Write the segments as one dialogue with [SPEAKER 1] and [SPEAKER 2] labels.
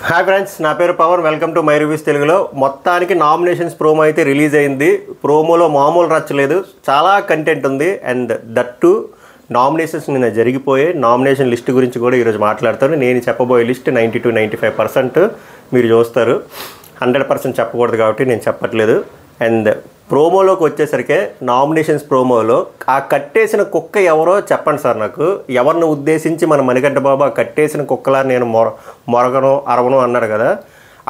[SPEAKER 1] Hi friends, నా పేరు Pavan. Welcome to my reviews తెలుగులో. మొత్తానికి నామినేషన్స్ ప్రోమో అయితే రిలీజ్ అయింది. ప్రోమోలో మామూలు రచ్చలేదు, చాలా కంటెంట్ ఉంది. అండ్ దట్టు నామినేషన్స్ నిన్న జరిగిపోయే నామినేషన్ లిస్ట్ గురించి కూడా ఈరోజు మాట్లాడతాను. నేను చెప్పబోయే లిస్ట్ 90-95% మీరు చూస్తారు. 100% చెప్పకూడదు కాబట్టి నేను చెప్పట్లేదు. అండ్ ప్రోమోలోకి వచ్చేసరికి నామినేషన్స్ ప్రోమోలో ఆ కట్టేసిన కుక్క ఎవరో చెప్పండి సార్. నాకు ఎవరిని ఉద్దేశించి మన మణికంఠ బాబు ఆ కట్టేసిన కుక్కలా నేను మొరగను అరవను అన్నాడు కదా,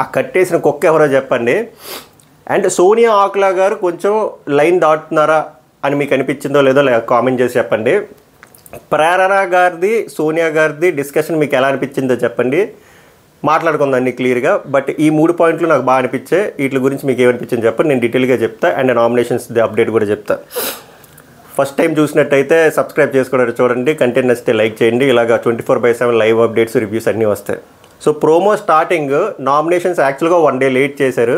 [SPEAKER 1] ఆ కట్టేసిన కుక్క ఎవరో చెప్పండి. అండ్ సోనియా ఆకులా గారు కొంచెం లైన్ దాటుతున్నారా అని మీకు అనిపించిందో లేదో కామెంట్ చేసి చెప్పండి. ప్రేరణ గారిది సోనియా గారిది డిస్కషన్ మీకు ఎలా అనిపించిందో చెప్పండి. మాట్లాడుకుందాం అన్ని క్లియర్గా. బట్ ఈ 3 పాయింట్లు నాకు బాగా అనిపించాయి. వీటి గురించి మీకు ఏమనిపించింది చెప్పండి, నేను డీటెయిల్గా చెప్తా. అండ్ నామినేషన్స్ అప్డేట్ కూడా చెప్తా. ఫస్ట్ టైం చూసినట్టయితే సబ్స్క్రైబ్ చేసుకోవడానికి చూడండి. కంటెంట్ నచ్చితే లైక్ చేయండి. ఇలాగా 24/7 లైవ్ అప్డేట్స్, రివ్యూస్ అన్నీ వస్తాయి. సో ప్రోమో స్టార్టింగ్ నామినేషన్స్ యాక్చువల్గా 1 డే లేట్ చేశారు.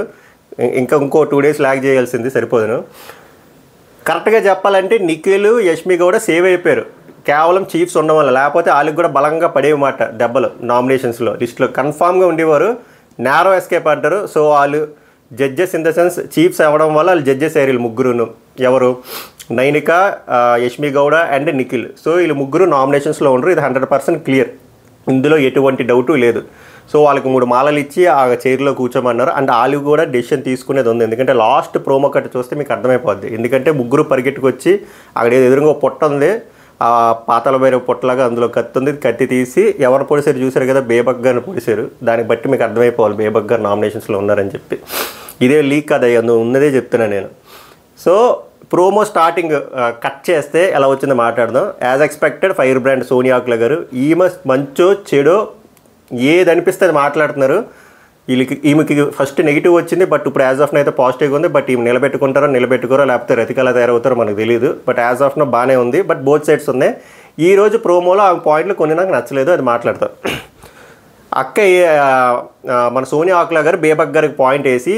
[SPEAKER 1] ఇంకో 2 days లాగ్ చేయాల్సింది, సరిపోదును. కరెక్ట్గా చెప్పాలంటే నిఖిల్, యష్మి గౌడ సేవ్ అయిపోయారు కేవలం చీఫ్స్ ఉండడం వల్ల. లేకపోతే వాళ్ళకి కూడా బలంగా పడేమాట దెబ్బలు. నామినేషన్స్లో లిస్టులో కన్ఫామ్గా ఉండేవారు. నేరో ఎస్కేప్ అంటారు. సో వాళ్ళు judges in the sense chiefs అవ్వడం వల్ల వాళ్ళు జడ్జెస్ అయ్యారు. వీళ్ళు ముగ్గురును ఎవరు, నైనిక, యష్మి గౌడ అండ్ నిఖిల్. సో వీళ్ళు ముగ్గురు నామినేషన్స్లో ఉండరు. ఇది 100% క్లియర్, ఇందులో ఎటువంటి డౌటు లేదు. సో వాళ్ళకి 3 మాలలు ఇచ్చి ఆ చైర్లో కూర్చోమన్నారు. అండ్ వాళ్ళు కూడా డెసిషన్ తీసుకునేది ఉంది. ఎందుకంటే లాస్ట్ ప్రోమో కట్ చూస్తే మీకు అర్థమైపోద్ది. ఎందుకంటే ముగ్గురు పరిగెట్టుకొచ్చి అక్కడ ఎదురుగా పొట్ట ఉంది, ఆ పాతల బైర పొట్టలాగా, అందులో కత్తి ఉంది. కత్తి తీసి ఎవరు పొడిసారు చూశారు కదా, బేబక్ గారిని పొడిసారు. దాన్ని బట్టి మీకు అర్థమైపోవాలి బేబక్ గారు నామినేషన్స్లో ఉన్నారని చెప్పి. ఇదే లీక్ కదా, ఉన్నదే చెప్తున్నాను నేను. సో ప్రోమో స్టార్టింగ్ కట్ చేస్తే ఎలా వచ్చిందో మాట్లాడదాం. As expected fire brand Sonia Akula గారు ఈమె మంచో చెడో ఏది అనిపిస్తే అది మాట్లాడుతున్నారు. ఈమెకి ఫస్ట్ నెగిటివ్ వచ్చింది, బట్ ఇప్పుడు యాజ్ ఆఫ్ అయితే పాజిటివ్గా ఉంది. బట్ ఈమె నిలబెట్టుకోరో లేకపోతే రతికలా తయారవుతారో మనకు తెలియదు. బట్ యాజ్ ఆఫ్ బాగానే ఉంది. బట్ బోత్ సైడ్స్ ఉన్నాయి. ఈరోజు ప్రోమోలో ఆ పాయింట్లు కొన్ని నాకు నచ్చలేదు, అది మాట్లాడతారు. అక్క మన సోనియా ఆకుల గారు బేబక్ గారికి పాయింట్ వేసి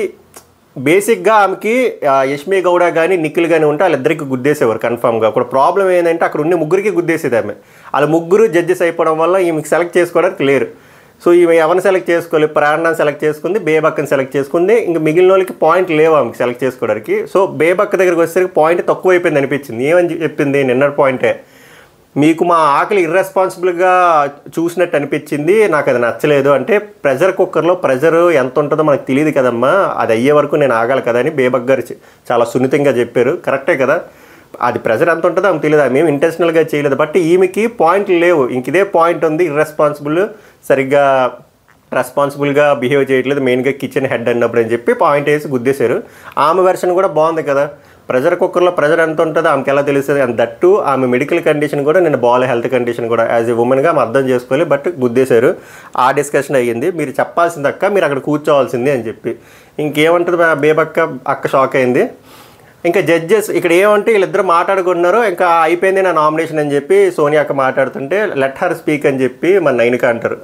[SPEAKER 1] బేసిక్గా ఆమెకి యష్మి గౌడ కానీ నిఖిల్ కానీ ఉంటే వాళ్ళిద్దరికి గుద్దేసేవారు కన్ఫామ్గా. అక్కడ ప్రాబ్లం ఏంటంటే అక్కడ ఉన్న ముగ్గురికి గుద్దేసేది ఆమె. వాళ్ళ ముగ్గురు జడ్జెస్ అయిపోవడం వల్ల ఈమెకి సెలెక్ట్ చేసుకోవడానికి లేరు. సో ఈమె ఎవరిని సెలెక్ట్ చేసుకోవాలి, ప్రాణాన్ని సెలెక్ట్ చేసుకుంది, బేబక్కని సెలెక్ట్ చేసుకుంది. ఇంక మిగిలిన వాళ్ళకి పాయింట్ లేవు ఆమెకి సెలెక్ట్ చేసుకోవడానికి. సో బేబక్క దగ్గరికి వచ్చేసరికి పాయింట్ తక్కువ అయిపోయింది అనిపించింది. ఏమని చెప్పింది, నిన్నటి పాయింటే, మీకు మా ఆకలి ఇర్రెస్పాన్సిబుల్గా చూసినట్టు అనిపించింది, నాకు అది నచ్చలేదు. అంటే ప్రెషర్ కుక్కర్లో ప్రెషర్ ఎంత ఉంటుందో మనకు తెలియదు కదమ్మా, అది అయ్యే వరకు నేను ఆగాలి కదా అని బేబక్ గారు చాలా సున్నితంగా చెప్పారు. కరెక్టే కదా, అది ప్రెషర్ ఎంత ఉంటుందో ఆమెకు తెలియదు. మేము ఇంటెన్షనల్గా చేయలేదు. బట్ ఈమెకి పాయింట్లు లేవు. ఇంక ఇదే పాయింట్ ఉంది, ఇర్రెస్పాన్సిబుల్, సరిగ్గా రెస్పాన్సిబుల్గా బిహేవ్ చేయట్లేదు, మెయిన్గా కిచెన్ హెడ్ అన్నప్పుడు అని చెప్పి పాయింట్ వేసి గుద్దేశారు. ఆమె వెర్షన్ కూడా బాగుంది కదా, ప్రెషర్ కుక్కర్లో ప్రెషర్ ఎంత ఉంటుందో ఆమెకి ఎలా తెలుస్తుంది. అండ్ దట్టు ఆమె మెడికల్ కండిషన్ కూడా, నేను బాల్ హెల్త్ కండిషన్ కూడా యాజ్ ఎ ఉమెన్గా ఆమె అర్థం చేసుకోవాలి. బట్ గుద్దేశారు. ఆ డిస్కషన్ అయ్యింది. మీరు చెప్పాల్సింది అక్క, మీరు అక్కడ కూర్చోవాల్సింది అని చెప్పి. ఇంకేమంటుంది బేబక్క అక్క షాక్ అయింది. ఇంకా జడ్జెస్ ఇక్కడ ఏమంటే వీళ్ళిద్దరు మాట్లాడుకుంటున్నారు, ఇంకా అయిపోయింది నా నామినేషన్ అని చెప్పి సోనియా అక్క మాట్లాడుతుంటే లెట్ హర్ స్పీక్ అని చెప్పి మన నైనిక అంటారు.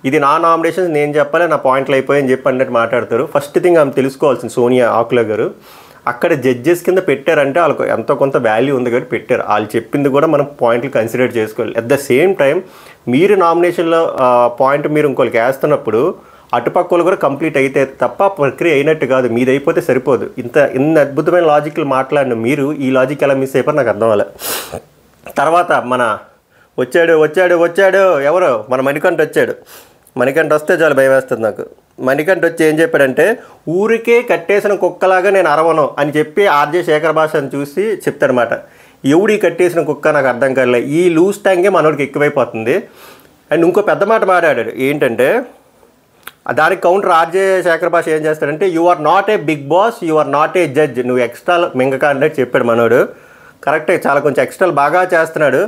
[SPEAKER 1] ఇది నా నామినేషన్, నేను చెప్పాలి, నా పాయింట్లు అయిపోయాయని చెప్పి అన్నట్టు మాట్లాడతారు. ఫస్ట్ థింగ్ ఆమె తెలుసుకోవాల్సింది సోనియా ఆకుల గారు, అక్కడ జడ్జెస్ కింద పెట్టారంటే వాళ్ళకు ఎంతో కొంత వాల్యూ ఉంది కాబట్టి పెట్టారు. వాళ్ళు చెప్పింది కూడా మనం పాయింట్లు కన్సిడర్ చేసుకోవాలి. అట్ ద సేమ్ టైం మీరు నామినేషన్లో పాయింట్ మీరు ఇంకోళ్ళకి వేస్తున్నప్పుడు అటుపక్కలు కూడా కంప్లీట్ అయితే తప్ప ప్రక్రియ అయినట్టు కాదు. మీది అయిపోతే సరిపోదు. ఇన్ని అద్భుతమైన లాజిక్లు మాట్లాడిన మీరు ఈ లాజిక్ ఎలా మిస్ అయిపోయి నాకు అర్థం అవ్వాలి. తర్వాత మన వచ్చాడు ఎవరో మన మణికంఠ వచ్చాడు. మణికంఠ వస్తే చాలా భయం వేస్తుంది నాకు. మణికంఠ వచ్చి ఏం చెప్పాడంటే, ఊరికే కట్టేసిన కుక్కలాగా నేను అరవను అని చెప్పి ఆర్జే శేఖర్ భాషను చూసి చెప్తాడనమాట. ఎవడి కట్టేసిన కుక్క నాకు అర్థం కాలే, ఈ లూజ్ ట్యాంగే మనోడికి ఎక్కువైపోతుంది. అండ్ ఇంకో పెద్ద మాట మాట్లాడాడు ఏంటంటే, దానికి కౌంటర్ ఆర్జే శేఖర్ భాష ఏం చేస్తాడంటే, you are not a Big Boss, you are not a judge, నువ్వు ఎక్స్ట్రా మింగక అన్నట్టు చెప్పాడు మనోడు. కరెక్టే, చాలా కొంచెం ఎక్స్ట్రాలు బాగా చేస్తున్నాడు.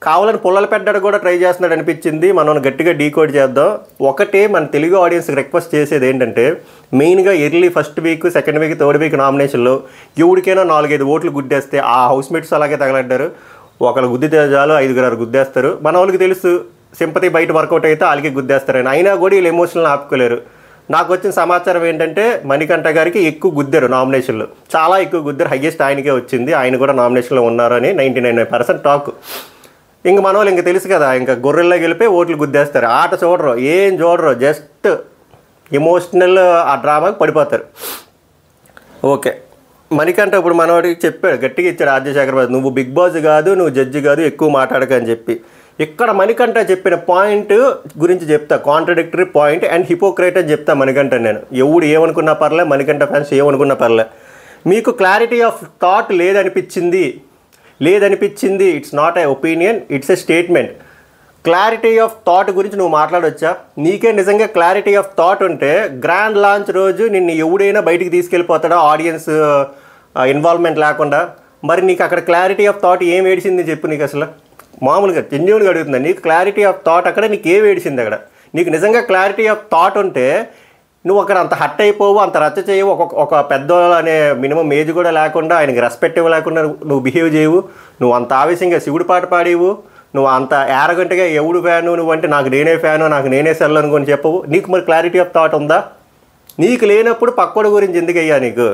[SPEAKER 1] కావాలని పుల్లలు పెట్టడానికి కూడా ట్రై చేస్తున్నాడు అనిపించింది. మనం గట్టిగా డీకోడ్ చేద్దాం. ఒకటే మన తెలుగు ఆడియన్స్కి రిక్వెస్ట్ చేసేది ఏంటంటే, మెయిన్గా early first week, second week, third week నామినేషన్లో ఎవరికైనా 4-5 ఓట్లు గుద్దేస్తే ఆ హౌస్ మేట్స్ అలాగే తగలడ్డారు. ఒకళ్ళు గుద్దితే చాలు 5-6 గుద్దేస్తారు. మన వాళ్ళకి తెలుసు సింపతి బయట వర్కౌట్ అయితే వాళ్ళకి గుద్దేస్తారని. అయినా కూడా వీళ్ళు ఎమోషనల్ ఆపుకోలేరు. నాకు వచ్చిన సమాచారం ఏంటంటే, మణికంఠ గారికి ఎక్కువ గుద్దారు నామినేషన్లో, చాలా ఎక్కువ గుద్దారు. హైయెస్ట్ ఆయనకే వచ్చింది. ఆయన కూడా నామినేషన్లో ఉన్నారని 99% టాక్. ఇంక మన వాళ్ళు ఇంక తెలుసు కదా, ఇంకా గొర్రెల్లోకి వెళ్ళిపోయి ఓట్లు గుద్దేస్తారు. ఆట చూడరు, ఏం చూడరు, జస్ట్ ఎమోషనల్ ఆ డ్రామాకి పడిపోతారు. ఓకే, మణికంఠ ఇప్పుడు మనవాడికి చెప్పాడు, గట్టిగా ఇచ్చాడు రాజశేఖర్ బాబు, నువ్వు బిగ్ బాస్ కాదు, నువ్వు జడ్జి కాదు, ఎక్కువ మాట్లాడకని చెప్పి. ఇక్కడ మణికంఠ చెప్పిన పాయింట్ గురించి చెప్తా, కాంట్రడిక్టరీ పాయింట్ అండ్ హిపోక్రైట్ అని చెప్తా మణికంఠ. నేను ఎవడు ఏమనుకున్నా పర్లే, మణికంఠ ఫ్యాన్స్ ఏమనుకున్నా పర్లే, మీకు క్లారిటీ ఆఫ్ థాట్ లేదనిపించింది, it's not a opinion, it's a statement. Clarity of thought గురించి నువ్వు మాట్లాడొచ్చా? నీకే నిజంగా క్లారిటీ ఆఫ్ థాట్ ఉంటే గ్రాండ్ లాంచ్ రోజు నిన్ను ఎవడైనా బయటికి తీసుకెళ్ళిపోతాడా ఆడియన్స్ ఇన్వాల్వ్మెంట్ లేకుండా? మరి నీకు అక్కడ క్లారిటీ ఆఫ్ థాట్ ఏం ఏడిసింది చెప్పు. నీకు అసలు మామూలుగా జెన్యూన్గా అడుగుతుంది, నీకు క్లారిటీ ఆఫ్ థాట్ అక్కడ నీకు ఏం ఏడిసింది? అక్కడ నీకు నిజంగా క్లారిటీ ఆఫ్ థాట్ ఉంటే నువ్వు అక్కడ అంత హట్ అయిపోవు, అంత రచ్చ చేయవు, ఒక పెద్దవాళ్ళు అనే మినిమం ఏజ్ కూడా లేకుండా, ఆయనకి రెస్పెక్ట్ ఇవ్వలేకుండా నువ్వు బిహేవ్ చేయవు, నువ్వు అంత ఆవేశంగా శివుడు పాట పాడేవు, నువ్వు అంత యారగంటగా ఎవడు ఫ్యాను నువ్వు అంటే నాకు నేనే ఫ్యాను, నాకు నేనే సెల్ అనుకొని చెప్పవు. నీకు మరి క్లారిటీ ఆఫ్ థాట్ ఉందా? నీకు లేనప్పుడు పక్కోడి గురించి ఎందుకు అయ్యా నీకు?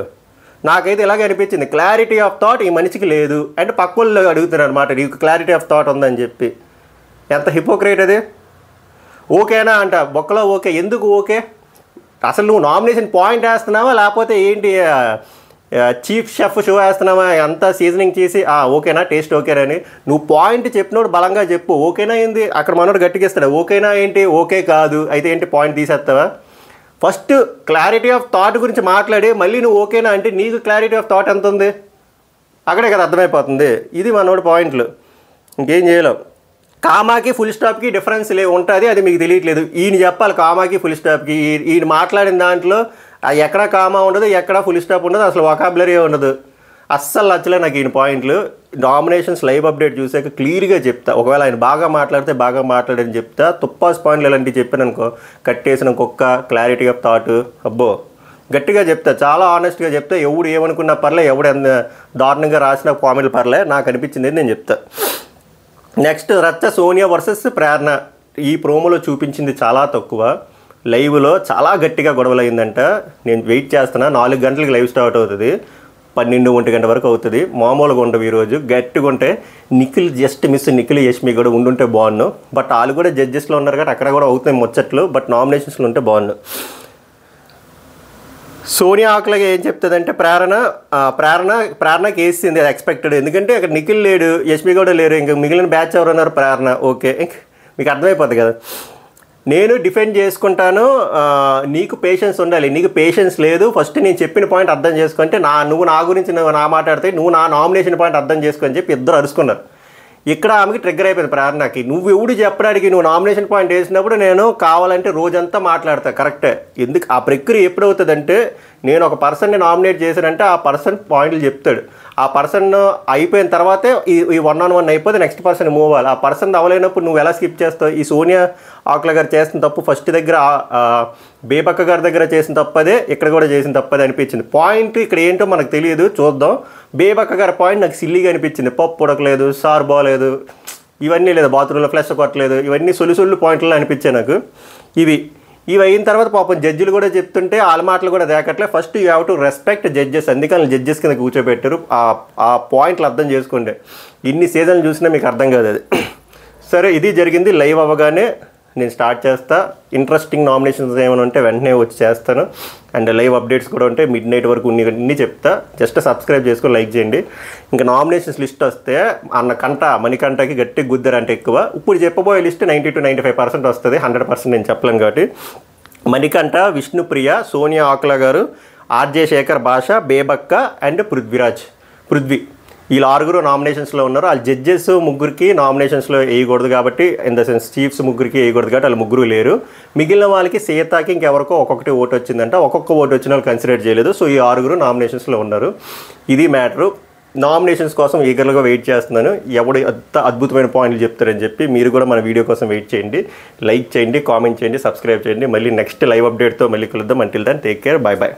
[SPEAKER 1] నాకైతే ఇలాగే అనిపించింది, క్లారిటీ ఆఫ్ థాట్ ఈ మనిషికి లేదు అంటే పక్కోళ్ళు అడుగుతున్నారు అనమాట, నీకు క్లారిటీ ఆఫ్ థాట్ ఉందని చెప్పి. ఎంత హిపోక్రేట్ అది. ఓకేనా అంట బొక్కలో ఓకే, ఎందుకు ఓకే? అసలు నువ్వు నామినేషన్ పాయింట్ వేస్తున్నావా లేకపోతే ఏంటి చీఫ్ షెఫ్ షో వేస్తున్నావా? అంతా సీజనింగ్ చేసి ఓకేనా, టేస్ట్ ఓకేనని నువ్వు పాయింట్ చెప్పినోడు బలంగా చెప్పు. ఓకేనా ఏంది అక్కడ మనోడు గట్టిగిస్తాడు, ఓకేనా ఏంటి, ఓకే కాదు అయితే ఏంటి పాయింట్ తీసేస్తావా? ఫస్ట్ క్లారిటీ ఆఫ్ థాట్ గురించి మాట్లాడి మళ్ళీ నువ్వు ఓకేనా అంటే నీకు క్లారిటీ ఆఫ్ థాట్ ఎంత ఉంది అక్కడే కదా అర్థమైపోతుంది. ఇది మనోడు పాయింట్లు, ఇంకేం చేయలేం. కామాకి ఫుల్ స్టాప్కి డిఫరెన్స్ ఉంటుంది, అది మీకు తెలియట్లేదు. ఈయన చెప్పాలి కామాకి ఫుల్ స్టాప్కి. ఈయన మాట్లాడిన దాంట్లో ఎక్కడ కామా ఉండదు, ఎక్కడ ఫుల్ స్టాప్ ఉండదు, అసలు వొకాబులరీ ఉండదు. అస్సలు నచ్చలే నాకు ఈయన పాయింట్లు. నామినేషన్స్ లైవ్ అప్డేట్ చూసాక క్లియర్గా చెప్తా, ఒకవేళ ఆయన బాగా మాట్లాడితే బాగా మాట్లాడని చెప్తా. తుప్పాస్ పాయింట్లు ఇలాంటివి చెప్పాను అనుకో, కట్టేసిన కుక్క, క్లారిటీ ఆఫ్ థాట్, అబ్బో గట్టిగా చెప్తా, చాలా ఆనెస్ట్గా చెప్తా. ఎవడు ఏమనుకున్నా పర్లే, ఎవడు ఎంత దారుణంగా రాసిన కామెంట్లు పర్లే, నాకు అనిపించింది నేను చెప్తా. నెక్స్ట్ రచ్చ సోనియా వర్సెస్ ప్రేరణ. ఈ ప్రోమోలో చూపించింది చాలా తక్కువ, లైవ్లో చాలా గట్టిగా గొడవలు అయిందంట. నేను వెయిట్ చేస్తున్నా, 4 గంటలకి లైవ్ స్టార్ట్ అవుతుంది, 12-1 గంట వరకు అవుతుంది. మామూలుగా ఉండవు ఈరోజు, గట్టిగా ఉంటే. నిఖిల్ జస్ట్ మిస్, నిఖిల్ యష్మి కూడా ఉండుంటే బాగున్నాను, బట్ వాళ్ళు కూడా జడ్జెస్లో ఉన్నారు కాబట్టి అక్కడ కూడా అవుతాయి ముచ్చట్లు, బట్ నామినేషన్స్లో ఉంటే బాగున్నాను. సోనియా ఆకులగా ఏం చెప్తుందంటే ప్రేరణకి వేసింది, అది ఎక్స్పెక్టెడ్. ఎందుకంటే అక్కడ నిఖిల్ లేడు, యష్మి కూడా లేరు, ఇంకా మిగిలిన బ్యాచ్ ఎవరు ఉన్నారు, ప్రేరణ. ఓకే, మీకు అర్థమైపోతుంది కదా. నేను డిఫెండ్ చేసుకుంటాను, నీకు పేషెన్స్ ఉండాలి, నీకు పేషెన్స్ లేదు. ఫస్ట్ నేను చెప్పిన పాయింట్ అర్థం చేసుకుంటే నువ్వు నా గురించి నా మాట్లాడితే నువ్వు నా నామినేషన్ పాయింట్ అర్థం చేసుకొని చెప్పి ఇద్దరు అరుచుకున్నారు. ఇక్కడ ఆమెకి ట్రిగ్గర్ అయిపోయింది ప్రేరణకి. నువ్వు ఎవడు చెప్పడానికి, నువ్వు నామినేషన్ పాయింట్ వేసినప్పుడు నేను కావాలంటే రోజంతా మాట్లాడతా, కరెక్టే. ఎందుకు ఆ ప్రక్రియ ఎప్పుడవుతుందంటే, నేను ఒక పర్సన్ని నామినేట్ చేశానంటే ఆ పర్సన్ పాయింట్లు చెప్తాడు, ఆ పర్సన్ అయిపోయిన తర్వాతే ఈ 1-on-1 అయిపోతే నెక్స్ట్ పర్సన్ మూవ్ అవ్వాలి. ఆ పర్సన్ అవ్వలేనప్పుడు నువ్వు ఎలా స్కిప్ చేస్తావు? ఈ సోనియా ఆకుల గారు చేసిన తప్పు ఫస్ట్ దగ్గర, బేబక్క గారి దగ్గర చేసిన తప్పదే, ఇక్కడ కూడా చేసిన తప్పదే అనిపించింది. పాయింట్ ఇక్కడ ఏంటో మనకు తెలియదు, చూద్దాం. బేబక్క గారి పాయింట్ నాకు సిల్లీగా అనిపించింది, పప్పు ఉడకలేదు, సార్ బాగలేదు, ఇవన్నీ లేదు, బాత్రూంలో ఫ్లష్ కొట్టలేదు, ఇవన్నీ సొల్లు పాయింట్లు అనిపించాయి నాకు. ఇవి అయిన తర్వాత పాపం జడ్జిలు కూడా చెప్తుంటే వాళ్ళ మాటలు కూడా దేకట్లే. First you have to respect judges, అందుకని జడ్జెస్ కింద కూర్చోబెట్టారు. ఆ పాయింట్లు అర్థం చేసుకోండి, ఇన్ని సీజన్లు చూసినా మీకు అర్థం కాదు అది. సరే, ఇది జరిగింది. లైవ్ అవ్వగానే నేను స్టార్ట్ చేస్తా. ఇంట్రెస్టింగ్ నామినేషన్స్ ఏమైనా ఉంటే వెంటనే వచ్చి చేస్తాను, అండ్ లైవ్ అప్డేట్స్ కూడా ఉంటే midnight వరకు అన్నీ చెప్తా. జస్ట్ సబ్స్క్రైబ్ చేసుకొని లైక్ చేయండి. ఇంకా నామినేషన్స్ లిస్ట్ వస్తే మణికంఠకి గట్టి గుద్దరంటే ఎక్కువ. ఇప్పుడు చెప్పబోయే లిస్ట్ 90-95% వస్తుంది, 100% నేను చెప్పలేను కాబట్టి. మణికంఠ, విష్ణుప్రియ, సోనియా ఆకుల గారు, ఆర్జే శేఖర్ భాష, బేబక్క అండ్ పృథ్వీ వీళ్ళు 6 నామినేషన్స్లో ఉన్నారు. వాళ్ళ జడ్జెస్ 3 నామినేషన్స్లో వేయకూడదు కాబట్టి, ఇన్ ద సెన్స్ చీఫ్స్ 3 వేయకూడదు కాబట్టి వాళ్ళు 3 లేరు. మిగిలిన వాళ్ళకి సీతాకి ఇంకెవరికో ఒక్కొక్కటి ఓటు వచ్చిందంట, ఒక్కొక్క ఓటు వచ్చిన వాళ్ళు కన్సిడర్ చేయలేదు. సో ఈ 6 నామినేషన్స్లో ఉన్నారు. ఇది మ్యాటరు. నామినేషన్స్ కోసం ఈగర్గా వెయిట్ చేస్తున్నాను, ఎవడు అద్భుతమైన పాయింట్లు చెప్తారని చెప్పి. మీరు కూడా మన వీడియో కోసం వెయిట్ చేయండి, లైక్ చేయండి, కామెంట్ చేయండి, సబ్స్క్రైబ్ చేయండి. మళ్ళీ నెక్స్ట్ లైవ్ అప్డేట్తో మళ్ళీ కలుద్దాం. Until then take care, bye bye.